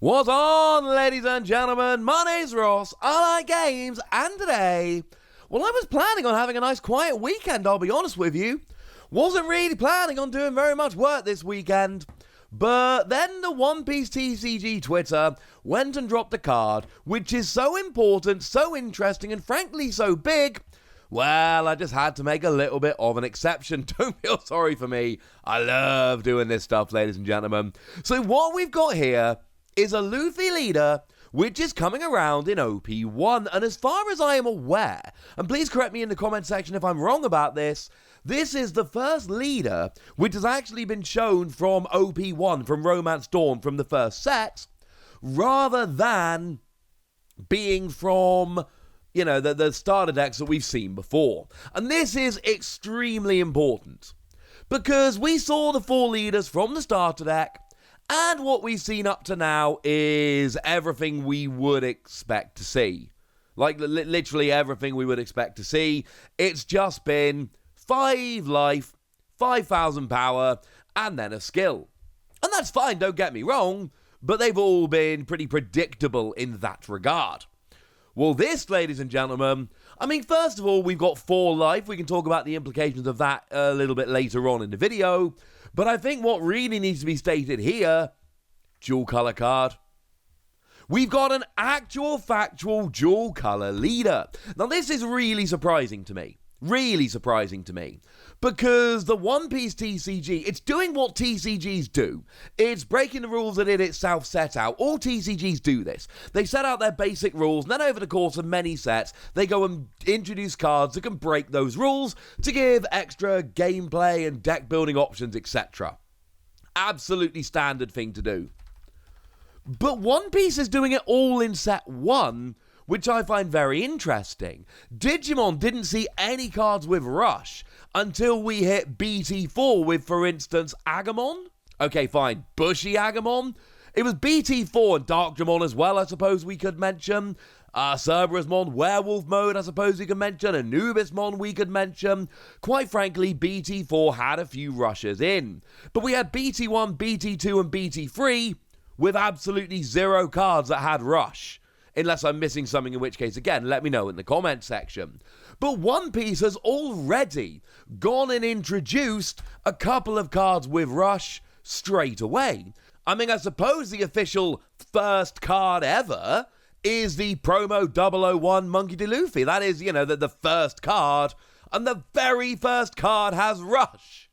What's on, ladies and gentlemen? My name's Ross, I like games, and today, well, I was planning on having a nice quiet weekend, I'll be honest with you. Wasn't really planning on doing very much work this weekend. But then the One Piece TCG Twitter went and dropped a card, which is so important, so interesting, and frankly so big, well, I just had to make a little bit of an exception. Don't feel sorry for me. I love doing this stuff, ladies and gentlemen. So what we've got here is a Luffy leader which is coming around in OP1, and as far as I am aware, and please correct me in the comment section if I'm wrong about this, this is the first leader which has actually been shown from OP1, from Romance Dawn, from the first set, rather than being from, you know, the starter decks that we've seen before. And this is extremely important, because we saw the four leaders from the starter deck, and what we've seen up to now is everything we would expect to see. Like, literally everything we would expect to see. It's just been 5 life, 5,000 power, and then a skill. And that's fine, don't get me wrong, but they've all been pretty predictable in that regard. Well, this, ladies and gentlemen, I mean, first of all, we've got 4 life. We can talk about the implications of that a little bit later on in the video. But I think what really needs to be stated here, dual color card. We've got an actual factual dual color leader. Now, this is really surprising to me. Really surprising to me. Because the One Piece TCG, it's doing what TCGs do. It's breaking the rules that it itself set out. All TCGs do this. They set out their basic rules, and then over the course of many sets, they go and introduce cards that can break those rules to give extra gameplay and deck building options, etc. Absolutely standard thing to do. But One Piece is doing it all in set 1, which I find very interesting. Digimon didn't see any cards with Rush until we hit BT4 with, for instance, Agumon. Okay, fine, Bushy Agumon. It was BT4 and Darkdramon as well, I suppose we could mention. Cerberusmon, Werewolf Mode, I suppose we could mention. Anubismon we could mention. Quite frankly, BT4 had a few rushes in. But we had BT1, BT2 and BT3 with absolutely 0 cards that had Rush. Unless I'm missing something, in which case, again, let me know in the comment section. But One Piece has already gone and introduced a couple of cards with Rush straight away. I mean, I suppose the official first card ever is the promo 001 Monkey D. Luffy. That is, you know, the first card, and the very first card has Rush.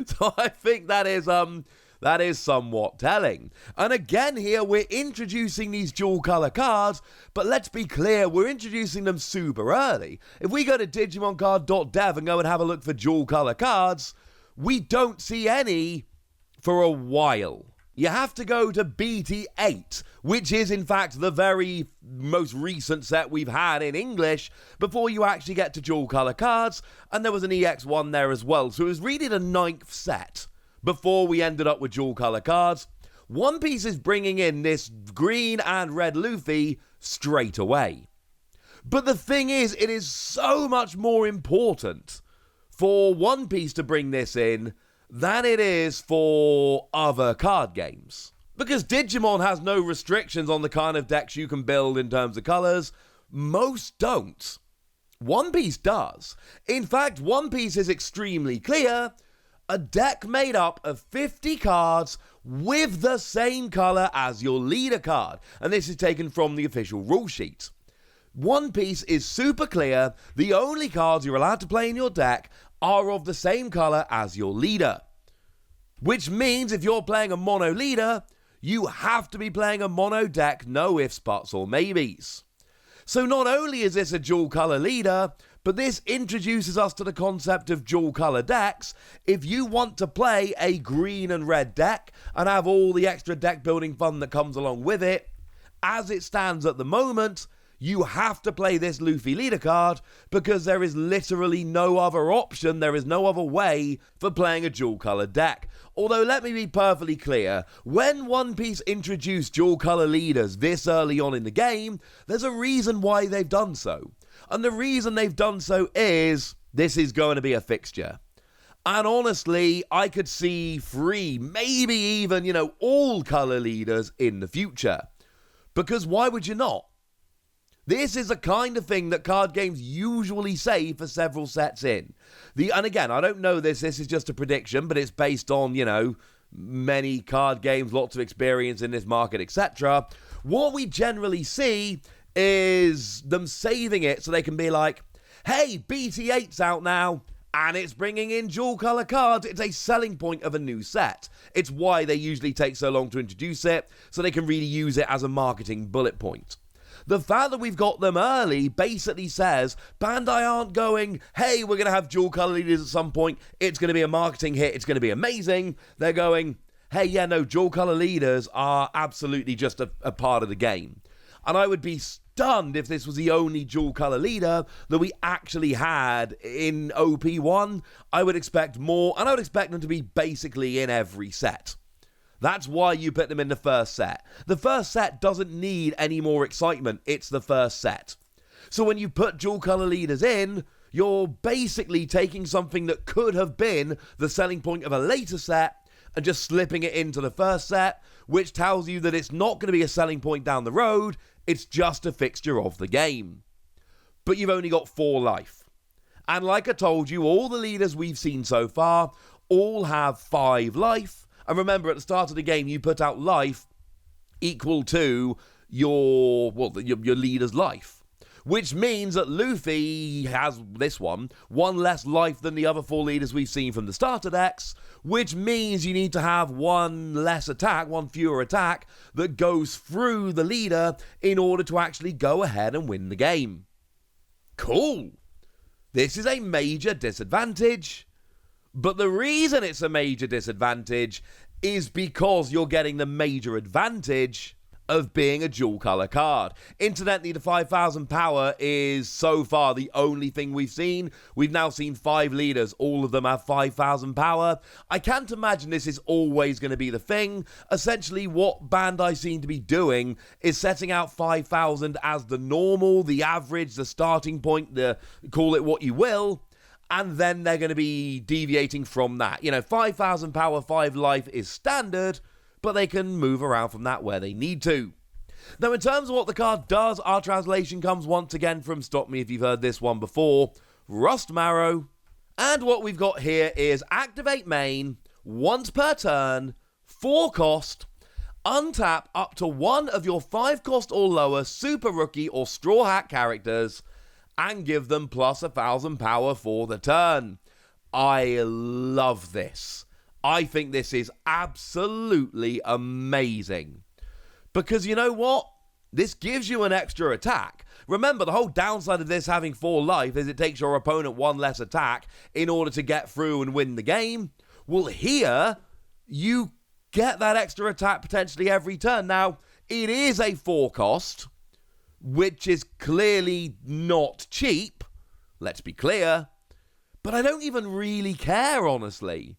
So I think that is somewhat telling. And again here, we're introducing these dual color cards, but let's be clear, we're introducing them super early. If we go to digimoncard.dev and go and have a look for dual color cards, we don't see any for a while. You have to go to BT8, which is in fact the very most recent set we've had in English, before you actually get to dual color cards, and there was an EX1 there as well, so it was really the 9th set before we ended up with dual color cards. One Piece is bringing in this green and red Luffy straight away. But the thing is, it is so much more important for One Piece to bring this in than it is for other card games. Because Digimon has no restrictions on the kind of decks you can build in terms of colors. Most don't. One Piece does. In fact, One Piece is extremely clear. A deck made up of 50 cards with the same color as your leader card. And this is taken from the official rule sheet. One Piece is super clear. The only cards you're allowed to play in your deck are of the same color as your leader. Which means if you're playing a mono leader, you have to be playing a mono deck, no ifs, buts, or maybes. So not only is this a dual color leader, but this introduces us to the concept of dual color decks. If you want to play a green and red deck and have all the extra deck building fun that comes along with it, as it stands at the moment, you have to play this Luffy leader card because there is literally no other option, there is no other way for playing a dual color deck. Although let me be perfectly clear, when One Piece introduced dual color leaders this early on in the game, there's a reason why they've done so. And the reason they've done so is this is going to be a fixture. And honestly, I could see 3, maybe even, all color leaders in the future. Because why would you not? This is the kind of thing that card games usually say for several sets in. And again, I don't know this is just a prediction, but it's based on, many card games, lots of experience in this market, etc. What we generally see is them saving it so they can be like, hey, BT8's out now, and it's bringing in dual color cards. It's a selling point of a new set. It's why they usually take so long to introduce it, so they can really use it as a marketing bullet point. The fact that we've got them early basically says Bandai aren't going, hey, we're going to have dual color leaders at some point. It's going to be a marketing hit. It's going to be amazing. They're going, hey, yeah, no, dual color leaders are absolutely just a part of the game. And I would be stunned if this was the only dual color leader that we actually had in OP1. I would expect more, and I would expect them to be basically in every set. That's why you put them in the first set. The first set doesn't need any more excitement. It's the first set. So when you put dual color leaders in, you're basically taking something that could have been the selling point of a later set and just slipping it into the first set, which tells you that it's not going to be a selling point down the road. It's just a fixture of the game. But you've only got 4 life. And like I told you, all the leaders we've seen so far all have 5 life. And remember, at the start of the game, you put out life equal to your leader's life. Which means that Luffy has one less life than the other 4 leaders we've seen from the starter decks, which means you need to have 1 less attack, 1 fewer attack, that goes through the leader in order to actually go ahead and win the game. Cool. This is a major disadvantage. But the reason it's a major disadvantage is because you're getting the major advantage of being a dual color card. Incidentally, the 5,000 power is so far the only thing we've seen. We've now seen 5 leaders. All of them have 5,000 power. I can't imagine this is always going to be the thing. Essentially, what Bandai seem to be doing is setting out 5,000 as the normal, the average, the starting point, call it what you will. And then they're going to be deviating from that. 5,000 power, 5 life is standard, but they can move around from that where they need to. Now, in terms of what the card does, our translation comes once again from, stop me if you've heard this one before, Rust Marrow. And what we've got here is activate main, once per turn, 4 cost, untap up to 1 of your 5 cost or lower Super Rookie or Straw Hat characters, and give them plus 1,000 power for the turn. I love this. I think this is absolutely amazing. Because you know what? This gives you an extra attack. Remember, the whole downside of this having 4 life is it takes your opponent 1 less attack in order to get through and win the game. Well, here, you get that extra attack potentially every turn. Now, it is a 4 cost, which is clearly not cheap, let's be clear, but I don't even really care, honestly.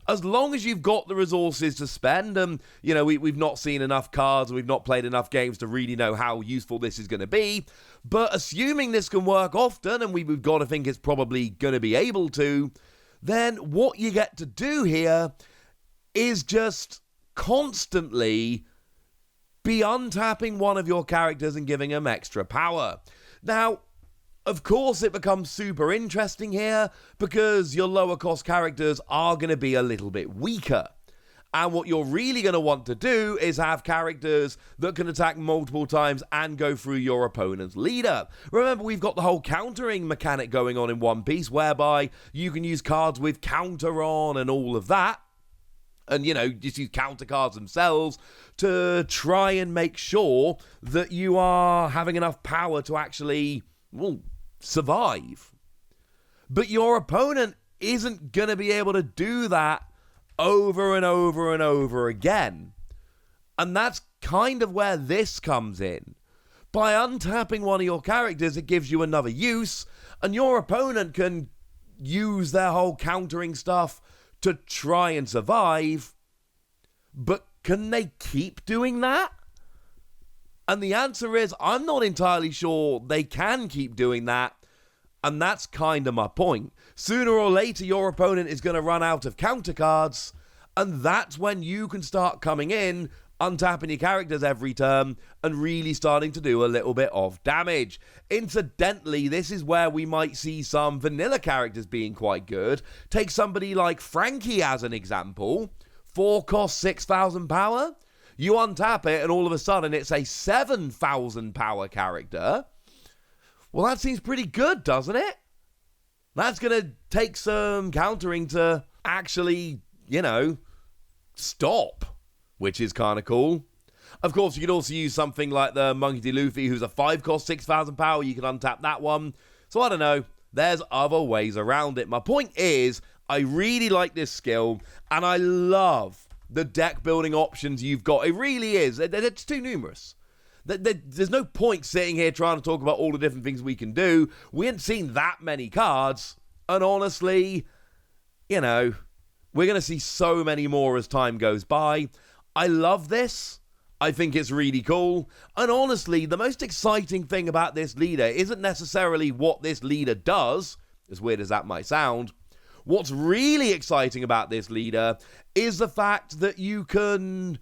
As long as you've got the resources to spend, and, we've not seen enough cards, and we've not played enough games to really know how useful this is going to be, but assuming this can work often, and we've got to think it's probably going to be able to, then what you get to do here is just constantly be untapping one of your characters and giving them extra power. Now, of course, it becomes super interesting here because your lower cost characters are going to be a little bit weaker. And what you're really going to want to do is have characters that can attack multiple times and go through your opponent's leader. Remember, we've got the whole countering mechanic going on in One Piece, whereby you can use cards with counter on and all of that. And, just use counter cards themselves to try and make sure that you are having enough power to actually, survive. But your opponent isn't going to be able to do that over and over and over again. And that's kind of where this comes in. By untapping one of your characters, it gives you another use, and your opponent can use their whole countering stuff to try and survive, but can they keep doing that? And the answer is, I'm not entirely sure they can keep doing that And that's kind of my point. Sooner or later, your opponent is going to run out of counter cards, and that's when you can start coming in, untapping your characters every turn, and really starting to do a little bit of damage. Incidentally, this is where we might see some vanilla characters being quite good. Take somebody like Frankie as an example. 4 cost 6,000 power. You untap it, and all of a sudden it's a 7,000 power character. Well, that seems pretty good, doesn't it? That's going to take some countering to actually, stop, which is kind of cool. Of course, you could also use something like the Monkey D. Luffy, who's a 5 cost 6,000 power. You can untap that one. So I don't know. There's other ways around it. My point is, I really like this skill, and I love the deck building options you've got. It really is. It's too numerous. There's no point sitting here trying to talk about all the different things we can do. We ain't seen that many cards. And honestly, we're going to see so many more as time goes by. I love this. I think it's really cool. And honestly, the most exciting thing about this leader isn't necessarily what this leader does, as weird as that might sound. What's really exciting about this leader is the fact that you can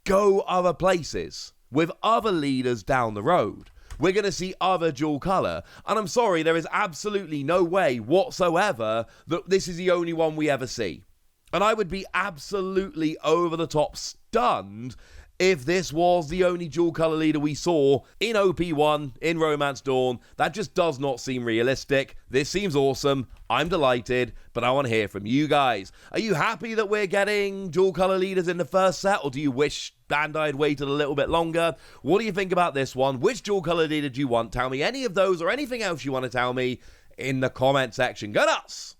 go other places with other leaders down the road. We're going to see other dual color. And I'm sorry, there is absolutely no way whatsoever that this is the only one we ever see. And I would be absolutely over the top stunned if this was the only dual color leader we saw in OP1, in Romance Dawn. That just does not seem realistic. This seems awesome. I'm delighted, but I want to hear from you guys. Are you happy that we're getting dual color leaders in the first set, or do you wish Bandai had waited a little bit longer? What do you think about this one? Which dual color leader do you want? Tell me any of those or anything else you want to tell me in the comment section. Go nuts!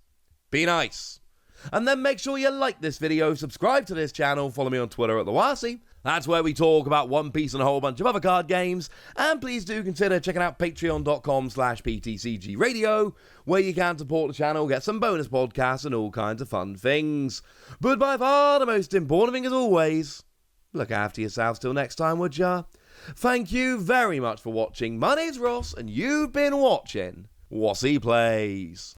Be nice. And then make sure you like this video, subscribe to this channel, follow me on Twitter at TheWasi. That's where we talk about One Piece and a whole bunch of other card games. And please do consider checking out patreon.com/PTCG Radio, where you can support the channel, get some bonus podcasts and all kinds of fun things. But by far the most important thing as always, look after yourselves till next time, would ya? Thank you very much for watching. My name's Ross, and you've been watching Wasi Plays.